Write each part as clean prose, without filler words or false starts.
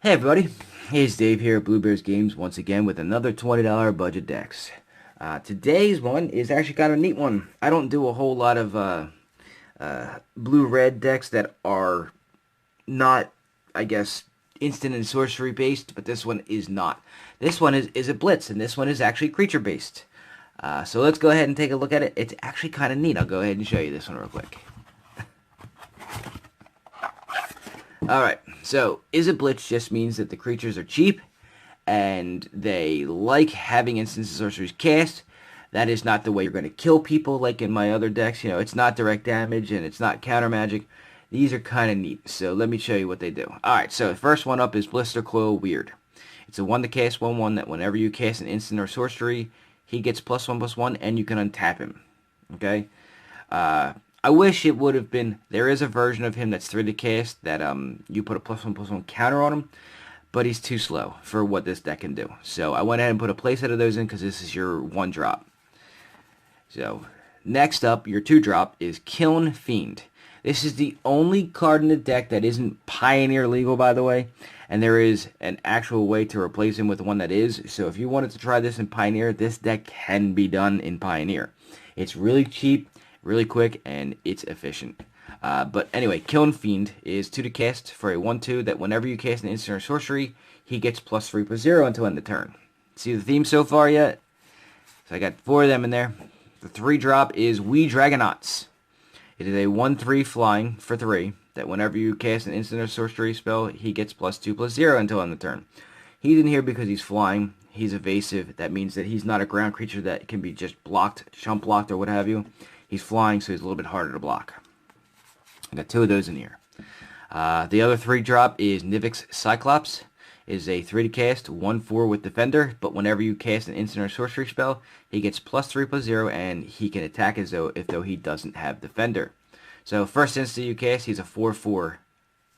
Hey everybody, it's Dave here at Blue Bears Games once again with another $20 budget decks. Today's one is actually kind of a neat one. I don't do a whole lot of blue-red decks that are not, I guess, instant and sorcery based, but this one is not. This one is Izzet Blitz, and this one is actually creature based. So let's go ahead and take a look at it. It's actually kind of neat. I'll go ahead and show you this one real quick. Alright, so Izzet Blitz just means that the creatures are cheap and they like having instants of sorceries cast. That is not the way you're going to kill people like in my other decks. You know, it's not direct damage and it's not counter magic. These are kind of neat, so let me show you what they do. Alright, so the first one up is Blisterclos Weird. It's a 1 to cast 1/1 that whenever you cast an instant or sorcery, he gets +1/+1 and you can untap him. Okay? I wish it would have been, there is a version of him that's 3 to cast that you put a +1/+1 counter on him, but he's too slow for what this deck can do. So I went ahead and put a playset of those in because this is your 1-drop. So next up, your 2-drop is Kiln Fiend. This is the only card in the deck that isn't Pioneer legal, by the way, and there is an actual way to replace him with one that is. So if you wanted to try this in Pioneer, this deck can be done in Pioneer. It's really cheap, really quick, and it's efficient. But anyway, Kiln Fiend is 2 to cast for a 1/2 that whenever you cast an instant or sorcery, he gets +3/+0 until end of turn. See the theme so far yet? So I got 4 of them in there. The 3-drop is We Dragonauts. It is a 1/3 flying for 3 that whenever you cast an instant or sorcery spell, he gets +2/+0 until end of turn. He's in here because he's flying. He's evasive. That means that he's not a ground creature that can be just blocked, chump blocked, or what have you. He's flying, so he's a little bit harder to block. I got 2 of those in here. The other 3-drop is Nivix Cyclops. It is a 3 to cast, 1/4 with Defender, but whenever you cast an instant or sorcery spell, he gets +3/+0, and he can attack as though he doesn't have Defender. So first instant you cast, he's a 4/4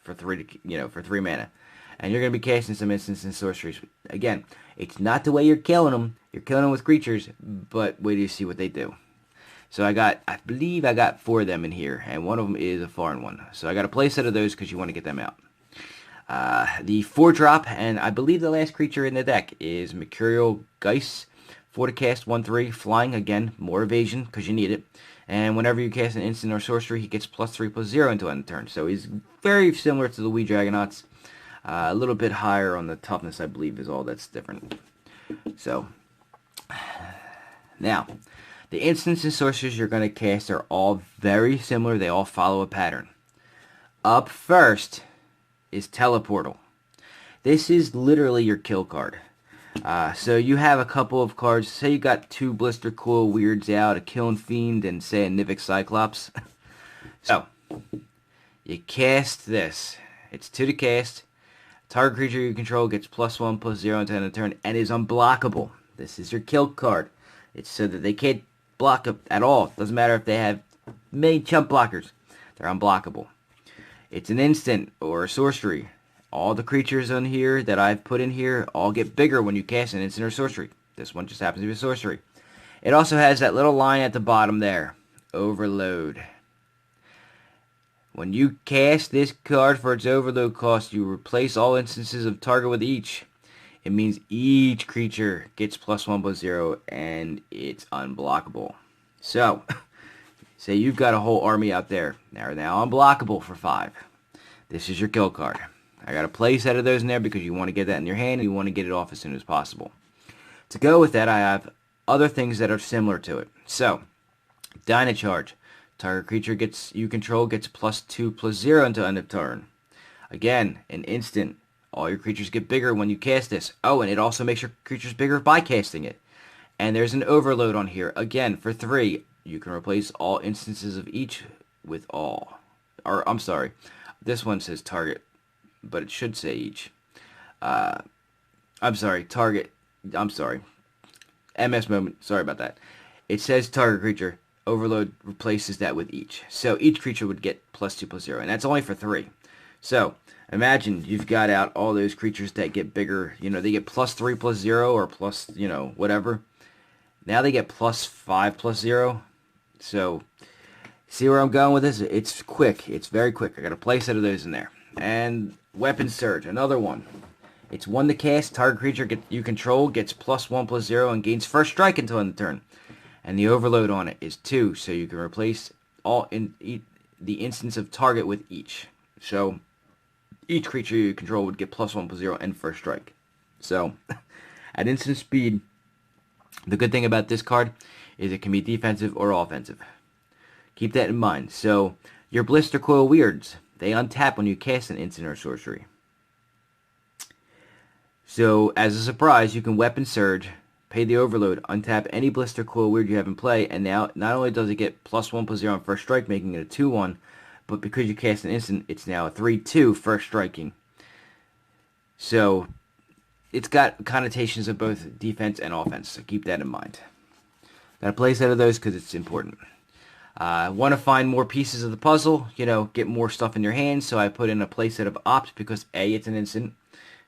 for 3 mana. And you're going to be casting some instants and sorceries. Again, it's not the way you're killing them. You're killing them with creatures, but wait till you see what they do. So I believe I got 4 of them in here, and one of them is a foreign one. So I got a playset of those because you want to get them out. The 4-drop, and I believe the last creature in the deck is Mercurial Geist. 4 to cast, 1/3, flying, again, more evasion because you need it. And whenever you cast an instant or sorcery, he gets +3/+0 until end of turn. So he's very similar to the We Dragonauts. A little bit higher on the toughness, I believe, is all that's different. So, now, the instants and sorceries you're going to cast are all very similar. They all follow a pattern. Up first is Teleportal. This is literally your kill card. So you have a couple of cards. Say you got 2 Blisterclos Weirds out, a Kiln Fiend, and say a Nivix Cyclops. So, you cast this. It's 2 to cast. Target creature you control gets +1/+0 until end of turn and is unblockable. This is your kill card. It's so that they can't block up at all. Doesn't matter if they have many chump blockers. They're unblockable. It's an instant or a sorcery. All the creatures on here that I've put in here all get bigger when you cast an instant or sorcery. This one just happens to be a sorcery. It also has that little line at the bottom there. Overload. When you cast this card for its overload cost, you replace all instances of target with each. It means each creature gets +1/+0 and it's unblockable. So, say you've got a whole army out there. They're now unblockable for 5. This is your kill card. I got a playset of those in there because you want to get that in your hand and you want to get it off as soon as possible. To go with that, I have other things that are similar to it. So, Dino Charge. Target creature you control gets +2/+0 until end of turn. Again, an instant. All your creatures get bigger when you cast this. Oh, and it also makes your creatures bigger by casting it. And there's an overload on here. Again, for 3, you can replace all instances of each with all. Or, I'm sorry. This one says target, but it should say each. I'm sorry, target. I'm sorry. MS moment. Sorry about that. It says target creature. Overload replaces that with each. So each creature would get +2/+0, and that's only for 3. So imagine you've got out all those creatures that get bigger. You know, they get +3/+0 or plus, whatever. Now they get +5/+0. So see where I'm going with this? It's quick. It's very quick. I got a playset of those in there. And Weapon Surge, another one. It's 1 to cast. Target creature you control gets +1/+0 and gains first strike until end of turn. And the overload on it is 2, so you can replace the instance of target with each. So each creature you control would get +1/+0 and first strike. So at instant speed, the good thing about this card is it can be defensive or offensive. Keep that in mind. So your Blisterclos weirds, they untap when you cast an instant or sorcery. So as a surprise, you can weapon surge, pay the overload, untap any Blisterclos weird you have in play, and now not only does it get +1/+0 on first strike, making it a 2/1, but because you cast an instant, it's now a 3/2 first striking. So it's got connotations of both defense and offense, so keep that in mind. Got a playset of those because it's important. Want to find more pieces of the puzzle, get more stuff in your hands, so I put in a playset of Ops because A, it's an instant,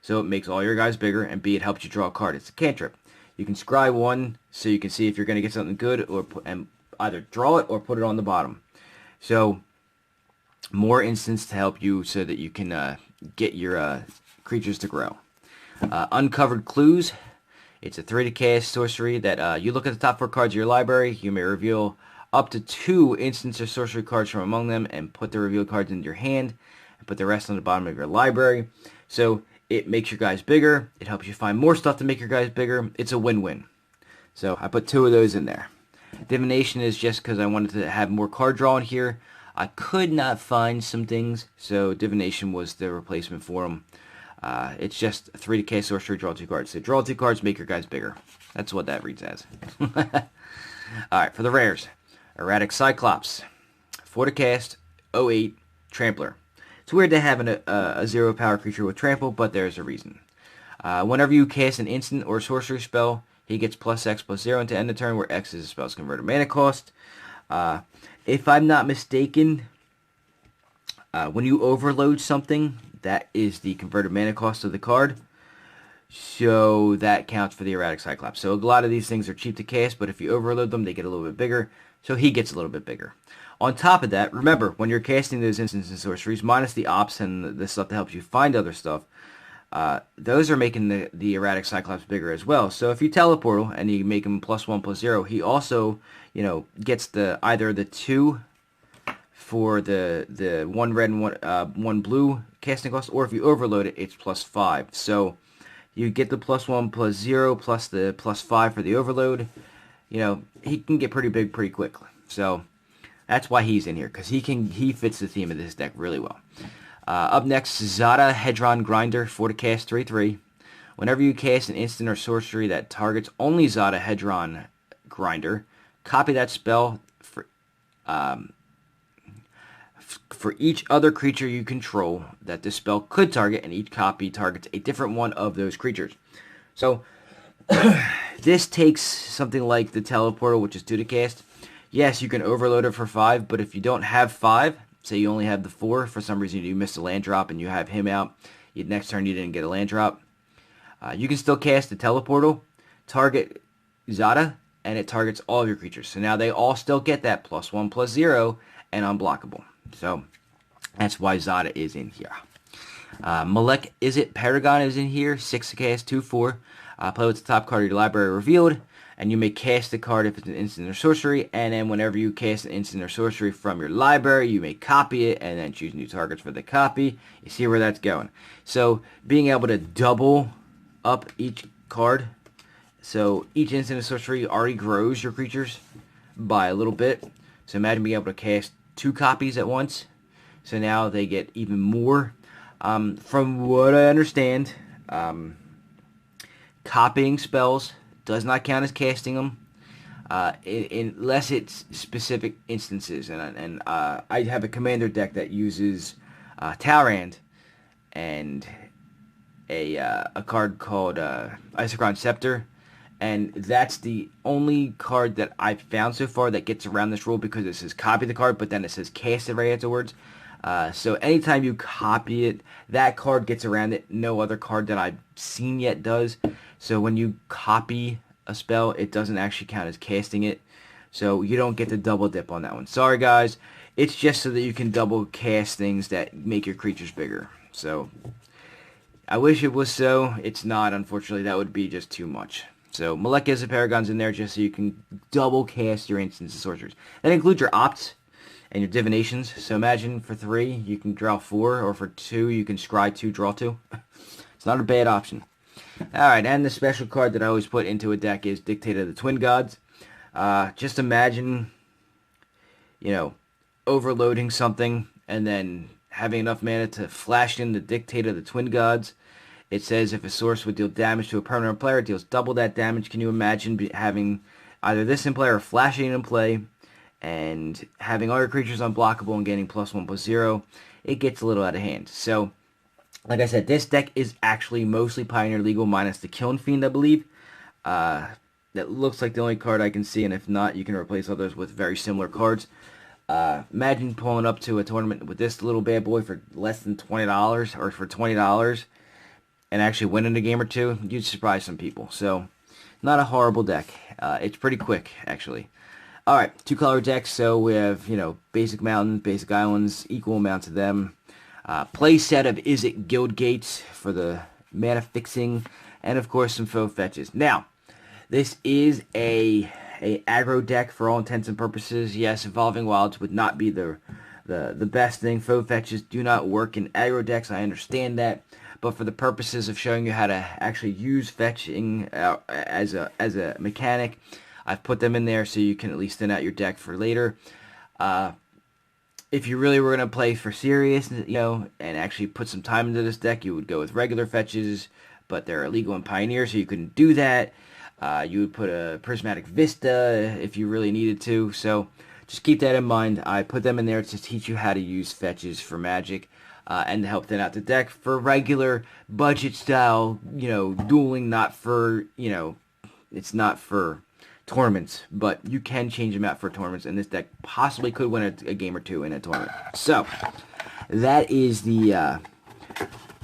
so it makes all your guys bigger, and B, it helps you draw a card. It's a cantrip. You can scry 1 so you can see if you're going to get something good, and either draw it or put it on the bottom. So more instants to help you so that you can get your creatures to grow. Uncovered Clues. It's a 3 to cast sorcery that you look at the top 4 cards of your library. You may reveal up to 2 instants or sorcery cards from among them and put the revealed cards into your hand and put the rest on the bottom of your library. So it makes your guys bigger. It helps you find more stuff to make your guys bigger. It's a win-win. So I put 2 of those in there. Divination is just because I wanted to have more card draw in here. I could not find some things, so Divination was the replacement for them. It's just 3 to cast sorcery, draw 2 cards. So draw 2 cards, make your guys bigger. That's what that reads as. Alright, for the rares. Erratic Cyclops. 4 to cast, 08, Trampler. It's weird to have a 0 power creature with Trample, but there's a reason. Whenever you cast an instant or sorcery spell, he gets +X/+0 until end of turn, where X is a spell's converted mana cost. If I'm not mistaken, when you overload something, that is the converted mana cost of the card. So that counts for the Erratic Cyclops. So a lot of these things are cheap to cast, but if you overload them, they get a little bit bigger. So he gets a little bit bigger. On top of that, remember, when you're casting those instants and sorceries, minus the ops and the stuff that helps you find other stuff, those are making the Erratic Cyclops bigger as well. So if you teleport and you make him +1/+0, he also, gets either the 2 for the 1 red and 1 blue casting cost, or if you overload it, it's +5. So you get the +1/+0 plus the +5 for the overload. He can get pretty big pretty quickly. So that's why he's in here, because he fits the theme of this deck really well. Up next, Zarah Hedren Grinder, 4 to cast, 3/3. Whenever you cast an instant or sorcery that targets only Zarah Hedren Grinder, copy that spell for each other creature you control that this spell could target, and each copy targets a different one of those creatures. So this takes something like the Teleportal, which is 2 to cast. Yes, you can overload it for 5, but if you don't have 5, say you only have the 4, for some reason you missed a land drop and you have him out, next turn you didn't get a land drop, you can still cast the Teleportal, target Zarah, and it targets all of your creatures. So now they all still get that +1/+0 and unblockable. So that's why Zarah is in here. Malek Izzet Paragon is in here, 6 to cast, 2/4. Play with the top card of your library revealed, and you may cast the card if it's an instant or sorcery, and then whenever you cast an instant or sorcery from your library, you may copy it, and then choose new targets for the copy. You see where that's going. So being able to double up each card, so each instant or sorcery already grows your creatures by a little bit. So imagine being able to cast 2 copies at once. So now they get even more. From what I understand, copying spells does not count as casting them unless it's specific instances. And I have a commander deck that uses Talrand and a card called Isochron Scepter, and that's the only card that I've found so far that gets around this rule, because it says copy the card, but then it says cast it right afterwards. So anytime you copy it, that card gets around it. No other card that I've seen yet does. So when you copy a spell, it doesn't actually count as casting it. So you don't get the double dip on that one. Sorry guys, it's just so that you can double cast things that make your creatures bigger. So I wish it was so. It's not, unfortunately. That would be just too much. So Izzet Paragon's in there just so you can double cast your instants and sorceries. That includes your opts and your divinations. So imagine for 3, you can draw 4, or for 2, you can scry 2, draw 2. It's not a bad option. Alright, and the special card that I always put into a deck is Dictator of the Twin Gods. Just imagine, you know, overloading something and then having enough mana to flash in the Dictator of the Twin Gods. It says if a source would deal damage to a permanent player, it deals double that damage. Can you imagine having either this in play or flashing in play and having all your creatures unblockable and getting +1/+0? It gets a little out of hand. So, like I said, this deck is actually mostly Pioneer legal minus the Kiln Fiend, I believe. That looks like the only card I can see, and if not, you can replace others with very similar cards. Imagine pulling up to a tournament with this little bad boy for less than $20 or for $20 and actually winning a game or two. You'd surprise some people. So, not a horrible deck. It's pretty quick, actually. Alright, 2-color decks. So we have, you know, basic mountains, basic islands, equal amounts of them. Playset of Izzet Guildgates for the mana fixing, and of course some faux fetches. Now, this is a aggro deck for all intents and purposes. Yes, Evolving Wilds would not be the best thing. Faux fetches do not work in aggro decks. I understand that, but for the purposes of showing you how to actually use fetching as a mechanic, I've put them in there so you can at least thin out your deck for later. If you really were going to play for serious, you know, and actually put some time into this deck, you would go with regular fetches, but they're illegal in Pioneer, so you couldn't do that. You would put a Prismatic Vista if you really needed to, so just keep that in mind. I put them in there to teach you how to use fetches for Magic, and to help thin out the deck for regular budget style, you know, dueling, not for, you know, it's not for tournaments, but you can change them out for tournaments, and this deck possibly could win a game or two in a tournament. So, that is the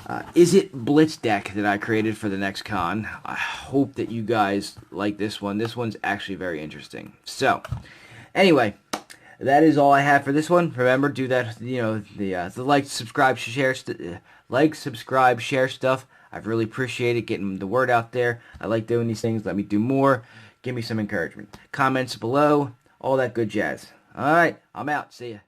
Izzet Blitz deck that I created for the next con. I hope that you guys like this one. This one's actually very interesting. So, anyway, that is all I have for this one. Remember, do that, you know, the like, subscribe, share, share stuff. I've really appreciated getting the word out there. I like doing these things. Let me do more. Give me some encouragement. Comments below. All that good jazz. Alright, I'm out. See ya.